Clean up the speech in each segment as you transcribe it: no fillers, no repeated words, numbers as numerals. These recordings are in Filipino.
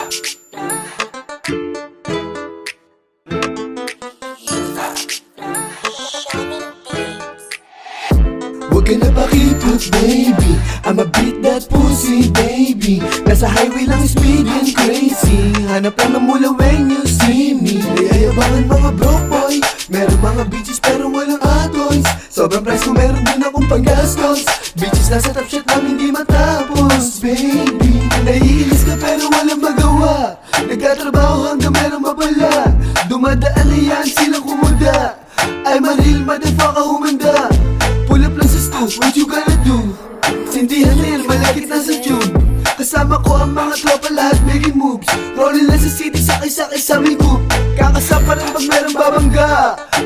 Huwag ka na pakipot, baby, I'ma beat that pussy, baby. Nasa highway lang speeding crazy. Hanap lang na mula when you see me. Nayayabangan mga broke boy, meron mga bitches pero walang atoys. Sobrang price ko meron din akong panggastos. Bitches nasa top shot lang hindi matapos, baby. Naiinis ka pero walang magawa. Nagkatrabaho hanggang meron mapala. Dumadaan na yan silang kumuda. I'm a real motherfucker, humanda. Pull up lang sa stoop, what you gonna do? Sindihan na yan, malakit na sa tube. Kasama ko ang mga tropa, lahat making moves. Rolling lang sa city, sakay-sakay sa may coupe. Kakasapa rin pag merong babangga.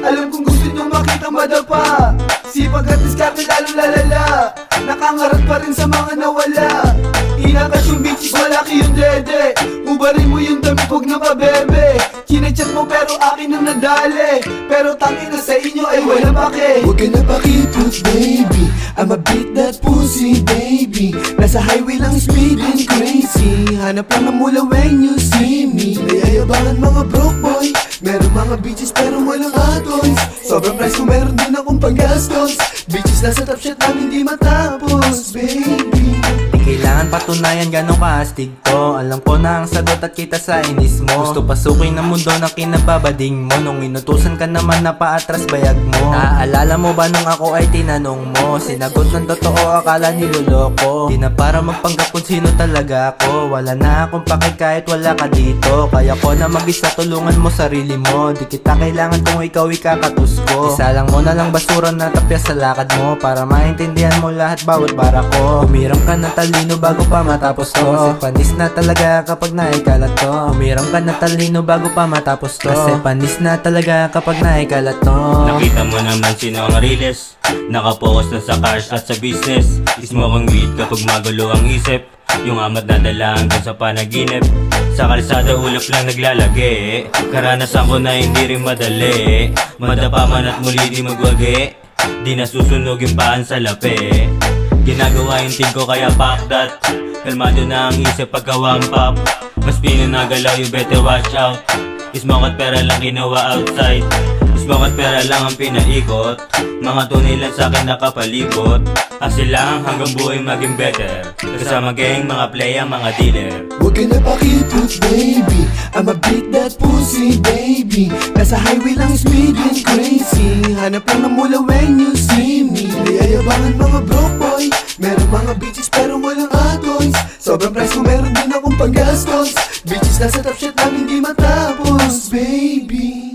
Alam kong gusto nyo makita madapa. Sipag at diskarte lalong lalala. Nakangarap pa rin sa mga nawala. Inakas yung bitches, malaki yung dede. Ubarin mo yung damit, huwag na pabebe. Kinechat mo pero akin ang nadali. Pero tangin na sa inyo ay walang pake. Huwag ka na pakipot, baby, I'ma beat that pussy, baby. Nasa highway lang speeding crazy. Hanap lang na mula when you see me. Nayayabangan mga broke boy, meron mga bitches pero walang atoys. Sobrang price ko meron din akong panggastos. Bitches nasa top shot lang hindi matapos, baby. Kailangan patunayan ganong kaastig to. Alam ko na ang sagot at kita sa inis mo. Gusto pasukin ang mundo na kinababading mo. Nung inutusan ka naman na paatras bayag mo. Naaalala mo ba nung ako ay tinanong mo? Sinagot ng totoo, akala niloloko. Di na para magpanggap kung sino talaga ako. Wala na akong pake kahit wala ka dito. Kaya ko na mag-isa, tulungan mo sarili mo. Di kita kailangan kung ikaw ikakatus ko. Isa lang mo na lang basura na tapya sa lakad mo. Para maintindihan mo lahat bawat bara ko. Umiram ka na talino bago pa matapos to. Kasi panis na talaga kapag naikalat to. Umiram ka na talino bago pa matapos to. Kasi panis na talaga kapag naikalat to. Nakita mo naman sino ang realest. Nakapokus na sa cash at sa business. Ismo kang weed kapag magulo ang isip. Yung amat na dala hanggang sa panaginip. Sa kalsada ulap lang naglalagi. Karanasan ko na hindi rin madali. Madapa man at muli di magwagi. Di nasusunog yung paan sa lapi. Ginagawa yung team ko kaya fuck that. Kalmado na ang isip pagka one pop. Mas pinanagalaw you better watch out. Smoke at pera lang ginawa outside. Smoke at pera lang ang pinaikot. Mga tunay lang sa'kin nakapalibot. Asil lang hanggang buhay maging better. Kasama gang, mga play ang mga dealer. Huwag ka na pakipot, baby, I'ma beat that pussy, baby. Nasa highway lang speeding crazy. Hanap lang na mula when you see me. Nayayabangan mga broke boy, meron mga bitches pero walang atoys. Sobrang price ko meron din akong panggastos. Bitches nasa top shot lang hindi matapos, baby.